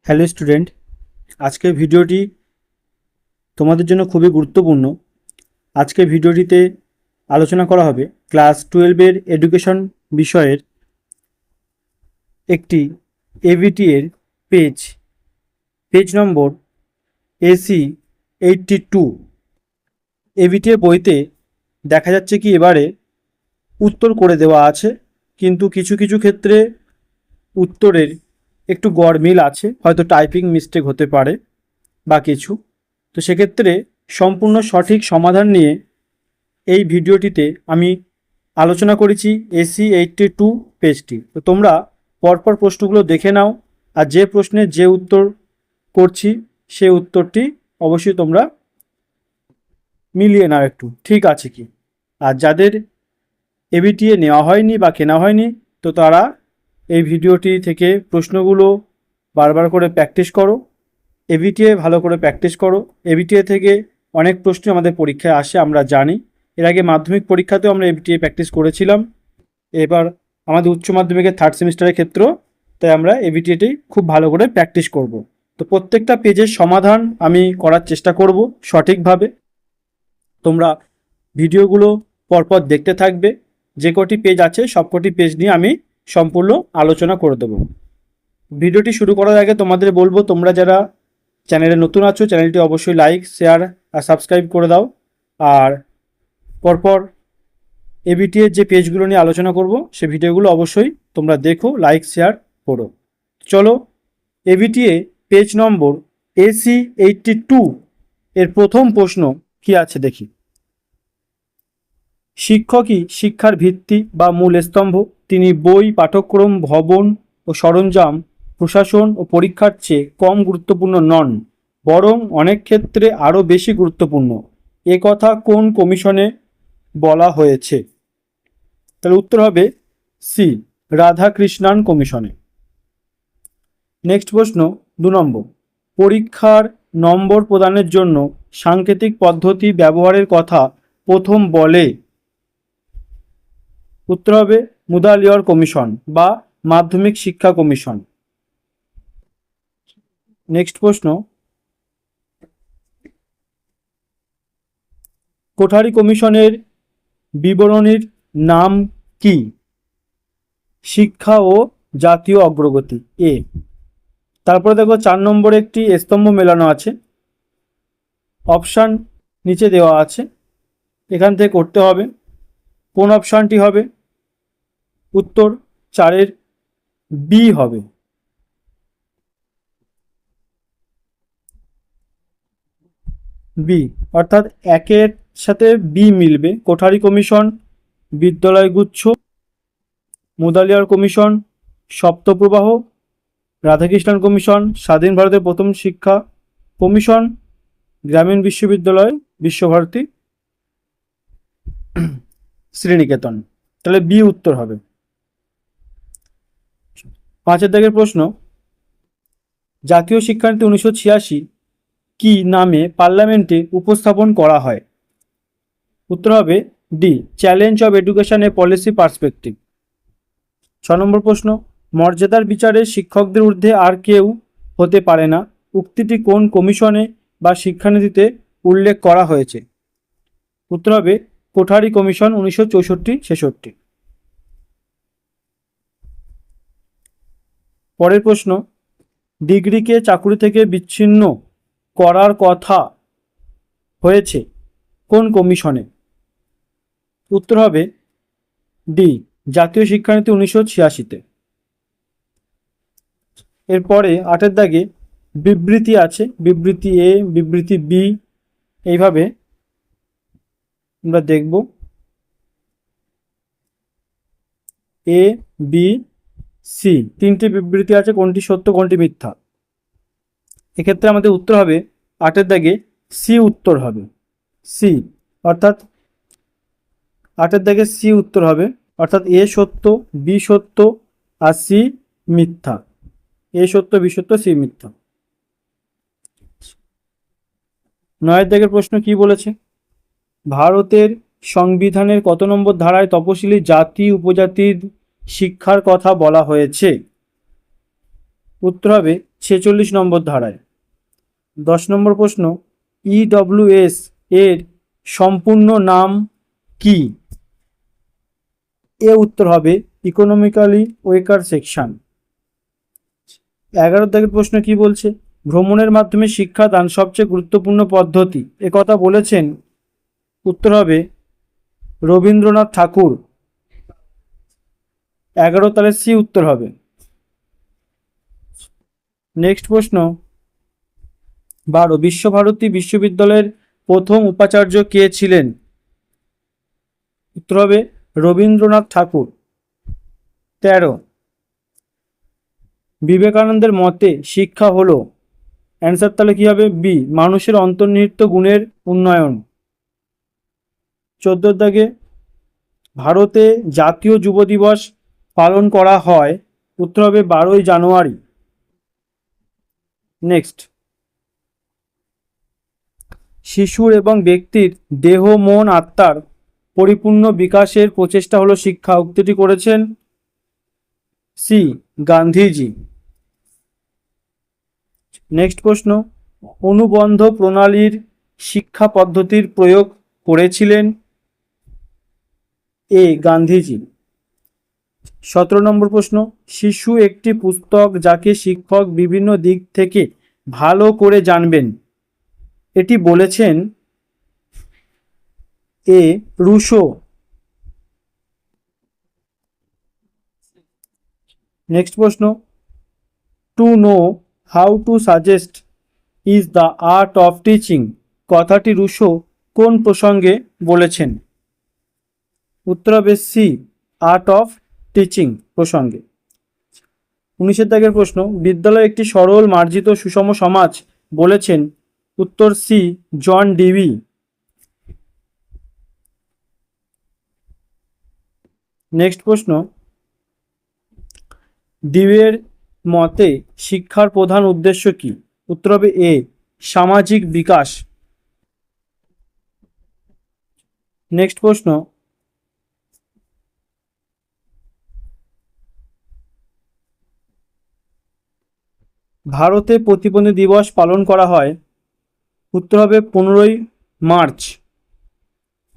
Hello student, আজকের ভিডিওটি তোমাদের জন্য খুবই গুরুত্বপূর্ণ। আজকের ভিডিওটিতে আলোচনা করা হবে ক্লাস 12-এর এডুকেশন বিষয়ের একটি এভিটি এর পেজ নম্বর AC82। এভিটি এর বইতে দেখা যাচ্ছে কি এবারে উত্তর করে দেওয়া আছে, কিন্তু কিছু কিছু ক্ষেত্রে উত্তরের একটু গড়মিল আছে, হয়তো টাইপিং মিস্টেক হতে পারে বা কিছু। তো সেক্ষেত্রে সম্পূর্ণ সঠিক সমাধান নিয়ে এই ভিডিওটিতে আমি আলোচনা করেছি AC82 পেজটি। তো তোমরা পরপর প্রশ্নগুলো দেখে নাও, আর যে প্রশ্নের যে উত্তর করছি সে উত্তরটি অবশ্যই তোমরা মিলিয়ে নাও একটু, ঠিক আছে কি। আর যাদের এবিটিএ নেওয়া হয়নি বা কেনা হয়নি, তো তারা এই ভিডিওটি থেকে প্রশ্নগুলো বারবার করে প্র্যাকটিস করো, এবিটিএ ভালো করে প্র্যাকটিস করো। এবিটিএ থেকে অনেক প্রশ্ন আমাদের পরীক্ষায় আসে, আমরা জানি। এর আগে মাধ্যমিক পরীক্ষাতেও আমরা এবিটিএ প্র্যাকটিস করেছিলাম, এবার আমাদের উচ্চ মাধ্যমিকের থার্ড সেমিস্টারের ক্ষেত্রেও, তাই আমরা এবিটিএটি খুব ভালো করে প্র্যাকটিস করব। তো প্রত্যেকটা পেজের সমাধান আমি করার চেষ্টা করব সঠিকভাবে। তোমরা ভিডিওগুলো পরপর দেখতে থাকবে, যে কটি পেজ আছে সবকটি পেজ নিয়ে আমি সম্পূর্ণ আলোচনা করে দেবো। ভিডিওটি শুরু করার আগে তোমাদের বলবো, তোমরা যারা চ্যানেলে নতুন আছো চ্যানেলটি অবশ্যই লাইক, শেয়ার আর সাবস্ক্রাইব করে দাও। আর পরপর এবিটিএর যে পেজগুলো নিয়ে আলোচনা করব সে ভিডিওগুলো অবশ্যই তোমরা দেখো, লাইক শেয়ার করো। চলো, এবিটিএ পেজ নম্বর AC82 এর প্রথম প্রশ্ন কি আছে দেখি। শিক্ষকই শিক্ষার ভিত্তি বা মূল স্তম্ভ। তিনি বই, পাঠ্যক্রম, ভবন ও সরঞ্জাম, প্রশাসন ও পরীক্ষার চেয়ে কম গুরুত্বপূর্ণ নন, বরং অনেক ক্ষেত্রে আরও বেশি গুরুত্বপূর্ণ। এ কথা কোন কমিশনে বলা হয়েছে? তাহলে উত্তর হবে সি, রাধাকৃষ্ণান কমিশনে। নেক্সট প্রশ্ন 2 নম্বর, পরীক্ষার নম্বর প্রদানের জন্য সাংকেতিক পদ্ধতি ব্যবহারের কথা প্রথম বলে? উত্তর হবে মুদালিয়র কমিশন বা মাধ্যমিক শিক্ষা কমিশন। নেক্সট প্রশ্ন, কোঠারি কমিশনের বিবরণীর নাম কি? শিক্ষা ও জাতীয় অগ্রগতি, এ। তারপরে দেখো 4 নম্বরে একটি স্তম্ভ মেলানো আছে, অপশান নিচে দেওয়া আছে, এখান থেকে করতে হবে। কোন অপশানটি হবে? উত্তর 4-এর বি হবে। বি, অর্থাৎ 1-এর সাথে বি মিলবে। কোঠারি কমিশন, বিদ্যালয় গুচ্ছ, মুদালিয়ার কমিশন, সপ্তপ্রবাহ, রাধাকৃষ্ণান কমিশন, স্বাধীন ভারতের প্রথম শিক্ষা কমিশন, গ্রামীণ বিশ্ববিদ্যালয়, বিশ্বভারতী, শ্রীনিকেতন। তাহলে বি উত্তর হবে। 5-এর দাগের প্রশ্ন, জাতীয় শিক্ষানীতি 1986 কি নামে পার্লামেন্টে উপস্থাপন করা হয়? উত্তর হবে D, challenge of education A policy perspective. 6 নম্বর প্রশ্ন, মর্যাদার বিচারে শিক্ষকদের ঊর্ধ্বে আর কেউ হতে পারে না, উক্তিটি কোন কমিশনে বা শিক্ষানীতিতে উল্লেখ করা হয়েছে? উত্তর হবে কোঠারি কমিশন, 1964-66। পরের প্রশ্ন, ডিগ্রিকে চাকুরি থেকে বিচ্ছিন্ন করার কথা হয়েছে কোন কমিশনে? উত্তর হবে ডি, জাতীয় শিক্ষানীতি 1986-তে। এরপরে 8-এর দাগে বিবৃতি আছে, বিবৃতি এ, বিবৃতি বি, এইভাবে আমরা দেখব। এ, বি, সি, 3টে বিবৃতি আছে, কোনটি সত্য কোনটি মিথ্যা। এক্ষেত্রে আমাদের উত্তর হবে 8-এর দাগে সি উত্তর হবে। সি, অর্থাৎ 8-এর দাগে সি উত্তর হবে, অর্থাৎ এ সত্য, বি সত্য আর সি মিথ্যা। এ সত্য, বি সত্য, সি মিথ্যা। 9-এর দাগের প্রশ্ন কি বলেছে? ভারতের সংবিধানের কত নম্বর ধারায় তপশিলি জাতি উপজাতির শিক্ষার কথা বলা হয়েছে? উত্তর হবে নম্বর ধারায়। 10 নম্বর প্রশ্ন, ইডব্লিউএস এর সম্পূর্ণ নাম কি? এ উত্তর হবে ইকোনমিক্যালি ওয়েকার সেকশন। 11 দাগের প্রশ্ন কি বলছে? ভ্রমণের মাধ্যমে শিক্ষাদান সবচেয়ে গুরুত্বপূর্ণ পদ্ধতি, এ কথা বলেছেন? উত্তর হবে রবীন্দ্রনাথ ঠাকুর। 11 তাহলে সি উত্তর হবে। নেক্সট প্রশ্ন 12, বিশ্বভারতী বিশ্ববিদ্যালয়ের প্রথম উপাচার্য কে ছিলেন? উত্তর হবে রবীন্দ্রনাথ ঠাকুর। 13, বিবেকানন্দের মতে শিক্ষা হলো, অ্যান্সার তাহলে কি হবে? বি, মানুষের অন্তর্নিহিত গুণের উন্নয়ন। 14 দাগে, ভারতে জাতীয় যুব দিবস পালন করা হয়, উত্তর হবে 12ই জানুয়ারি। নেক্সট, শিশুর এবং ব্যক্তির দেহ মন আত্মার পরিপূর্ণ বিকাশের প্রচেষ্টা হলো শিক্ষা, উক্তিটি করেছেন সি, গান্ধীজি। নেক্সট প্রশ্ন, অনুবন্ধ প্রণালীর শিক্ষা পদ্ধতির প্রয়োগ করেছিলেন? এ, গান্ধীজি। 17 নম্বর প্রশ্ন, শিশু একটি পুস্তক যাকে শিক্ষক বিভিন্ন দিক থেকে ভালো করে জানবেন, এটি বলেছেন? এ, রুশো। নেক্সট প্রশ্ন, to know how to suggest is the art of teaching, কথাটি রুশো কোন প্রসঙ্গে বলেছেন? উত্তর হবে সি, আর্ট অফ টিচিং প্রসঙ্গে। 19 দাগের প্রশ্ন, বিদ্যালয় একটি সরল মার্জিত সুষম সমাজ বলেছেন? উত্তর সি, জন ডিবি। নেক্সট প্রশ্ন, ডিবের মতে শিক্ষার প্রধান উদ্দেশ্য কি? উত্তর হবে এ, সামাজিক বিকাশ। নেক্সট প্রশ্ন, ভারতে প্রতিবন্ধী দিবস পালন করা হয়, উত্তর হবে 15ই মার্চ।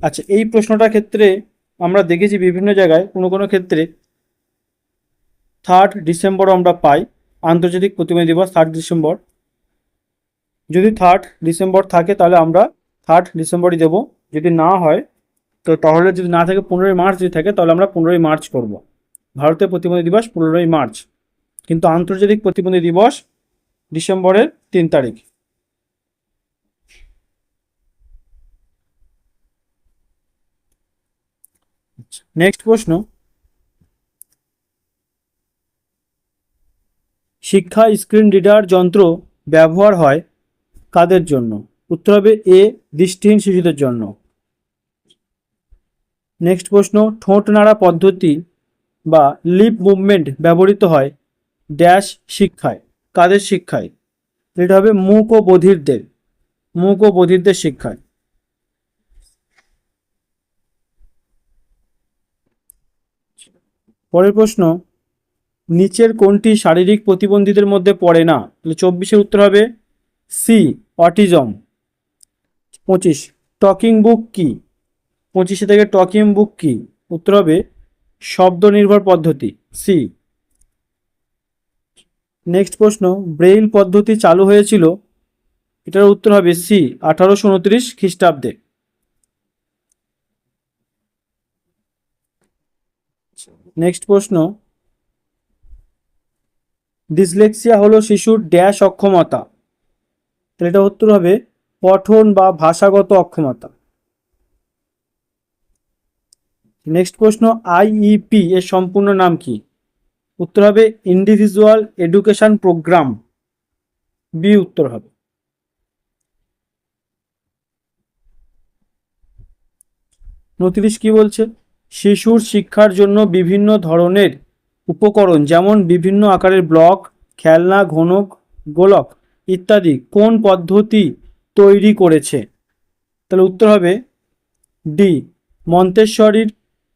আচ্ছা, এই প্রশ্নটার ক্ষেত্রে আমরা দেখেছি বিভিন্ন জায়গায় কোনো কোনো ক্ষেত্রে 3 ডিসেম্বর আমরা পাই, আন্তর্জাতিক প্রতিবন্ধী দিবস 3 ডিসেম্বর। যদি 3 ডিসেম্বর থাকে তাহলে আমরা 3 ডিসেম্বরই দেবো, যদি না হয় তো তাহলে যদি না থাকে 15ই মার্চ যদি থাকে তাহলে আমরা 15ই মার্চ করব। ভারতের প্রতিবন্ধী দিবস 15ই মার্চ, কিন্তু আন্তর্জাতিক প্রতিবন্ধী দিবস ডিসেম্বরের 3 তারিখ। নেক্সট প্রশ্ন, শিক্ষা স্ক্রিন রিডার যন্ত্র ব্যবহার হয় কাদের জন্য? উত্তর হবে এ, দৃষ্টিহীন শিশুদের জন্য। নেক্সট প্রশ্ন, ঠোঁট নাড়া পদ্ধতি বা লিপ মুভমেন্ট ব্যবহৃত হয় ড্যাশ শিক্ষায়, কাদের শিক্ষায়? এটা হবে মূক ও বধিরদের শিক্ষায়। পরের প্রশ্ন, নিচের কোনটি শারীরিক প্রতিবন্ধীদের মধ্যে পড়ে না? 24-এর উত্তর হবে সি, অটিজম। 25, টকিং বুক কি? 25 থেকে টকিং বুক কি? উত্তর হবে শব্দ নির্ভর পদ্ধতি, সি। নেক্সট প্রশ্ন, ব্রেইল পদ্ধতি চালু হয়েছিল, এটার উত্তর হবে সি, 1829 খ্রিস্টাব্দে। নেক্সট প্রশ্ন, ডিসলেক্সিয়া হলো শিশুর ড্যাশ অক্ষমতা, তাহলে এটা উত্তর হবে পঠন বা ভাষাগত অক্ষমতা। নেক্সট প্রশ্ন, আইইপি এর সম্পূর্ণ নাম কি? উত্তর হবে ইন্ডিভিজুয়াল এডুকেশন প্রোগ্রাম, বি উত্তর হবে। নতিরিশ কি বলছে? শিশুর শিক্ষার জন্য বিভিন্ন ধরনের উপকরণ যেমন বিভিন্ন আকারের ব্লক, খেলনা, ঘনক, গোলক ইত্যাদি কোন পদ্ধতি তৈরি করেছে? তাহলে উত্তর হবে ডি, মন্তেশ্বরীর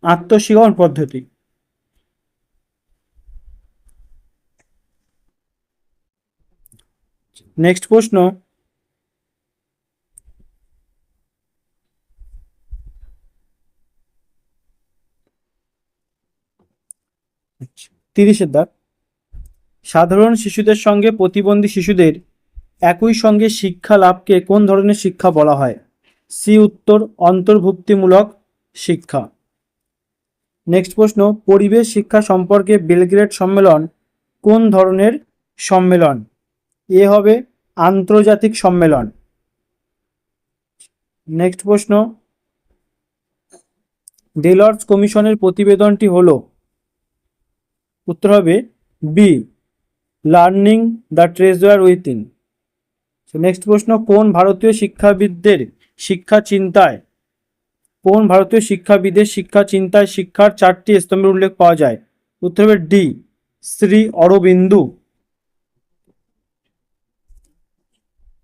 আত্মশিক্ষণ পদ্ধতি। নেক্সট প্রশ্ন, তিরিশের দাগ, সাধারণ শিশুদের সঙ্গে প্রতিবন্ধী শিশুদের একই সঙ্গে শিক্ষা লাভকে কোন ধরনের শিক্ষা বলা হয়? সি উত্তর, অন্তর্ভুক্তিমূলক শিক্ষা। নেক্সট প্রশ্ন, পরিবেশ শিক্ষা সম্পর্কে বেলগ্রেড সম্মেলন কোন ধরনের সম্মেলন? এ হবে আন্তর্জাতিক সম্মেলন। নেক্সট প্রশ্ন, ডেলর্স কমিশনের প্রতিবেদনটি হল, উত্তর হবে B, learning the treasure within. Next প্রশ্ন, কোন ভারতীয় শিক্ষাবিদের শিক্ষা চিন্তায় শিক্ষার 4টি স্তম্ভের উল্লেখ পাওয়া যায়? উত্তর হবে ডি, শ্রী অরবিন্দু।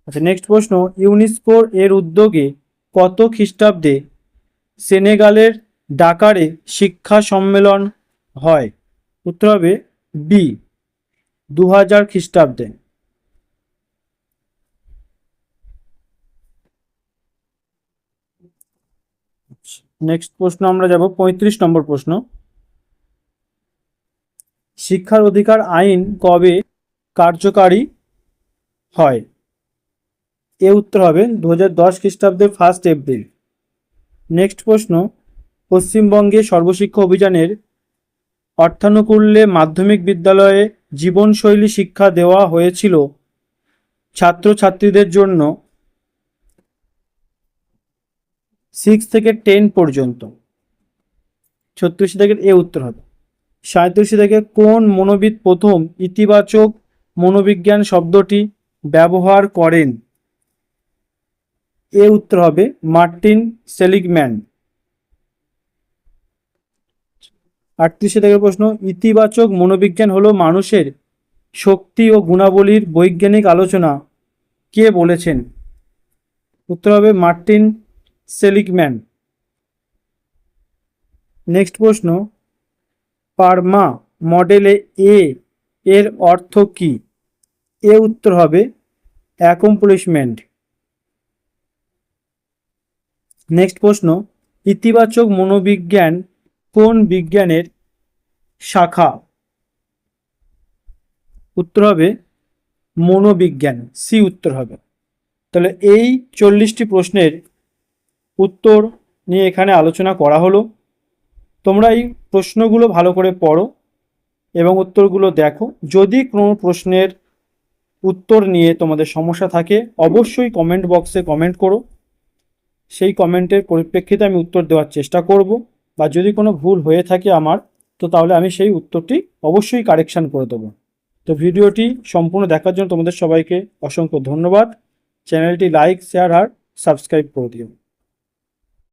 আচ্ছা, নেক্সট প্রশ্ন, ইউনেস্কো এর উদ্যোগে কত খ্রিস্টাব্দে সেনেগালের ডাকারে শিক্ষা সম্মেলন হয়? উত্তর হবে বি, 2000 খ্রিস্টাব্দে। নেক্সট প্রশ্ন আমরা যাব 35 নম্বর প্রশ্ন, শিক্ষার অধিকার আইন কবে কার্যকারী হয়? এ উত্তর হবে 2010 খ্রিস্টাব্দের 1 এপ্রিল। নেক্সট প্রশ্ন, পশ্চিমবঙ্গে সর্বশিক্ষা অভিযানের অর্থানুকূল্যে মাধ্যমিক বিদ্যালয়ে জীবনশৈলী শিক্ষা দেওয়া হয়েছিল ছাত্রছাত্রীদের জন্য 6 থেকে 10 পর্যন্ত। 36 থেকে এ উত্তর হবে। 37 থেকে কোন মনোবিদ প্রথম ইতিবাচক মনোবিজ্ঞান শব্দটি ব্যবহার করেন? এ উত্তর হবে মার্টিন সেলিগম্যান। 38 থেকে প্রশ্ন, ইতিবাচক মনোবিজ্ঞান হলো মানুষের শক্তি ও গুণাবলীর বৈজ্ঞানিক আলোচনা, কে বলেছেন? উত্তর হবে মার্টিন সেলিগম্যান। নেক্সট প্রশ্ন, পারমা মডেলে এ এর অর্থ কি? এ উত্তর হবে অ্যাকমপ্লিশমেন্ট। নেক্সট প্রশ্ন, ইতিবাচক মনোবিজ্ঞান কোন বিজ্ঞানের শাখা? উত্তর হবে মনোবিজ্ঞান, সি উত্তর হবে। তাহলে এই 40টি প্রশ্নের উত্তর নিয়ে এখানে আলোচনা করা হলো। তোমরা এই প্রশ্নগুলো ভালো করে পড়ো এবং উত্তরগুলো দেখো। যদি কোনো প্রশ্নের উত্তর নিয়ে তোমাদের সমস্যা থাকে অবশ্যই কমেন্ট বক্সে কমেন্ট করো, সেই কমেন্টের পরিপ্রেক্ষিতে আমি উত্তর দেওয়ার চেষ্টা করব, বা যদি কোনো ভুল হয়ে থাকে আমার, তো তাহলে আমি সেই উত্তরটি অবশ্যই কারেকশান করে দেবো। তো ভিডিওটি সম্পূর্ণ দেখার জন্য তোমাদের সবাইকে অসংখ্য ধন্যবাদ। চ্যানেলটি লাইক, শেয়ার আর সাবস্ক্রাইব করে দিও।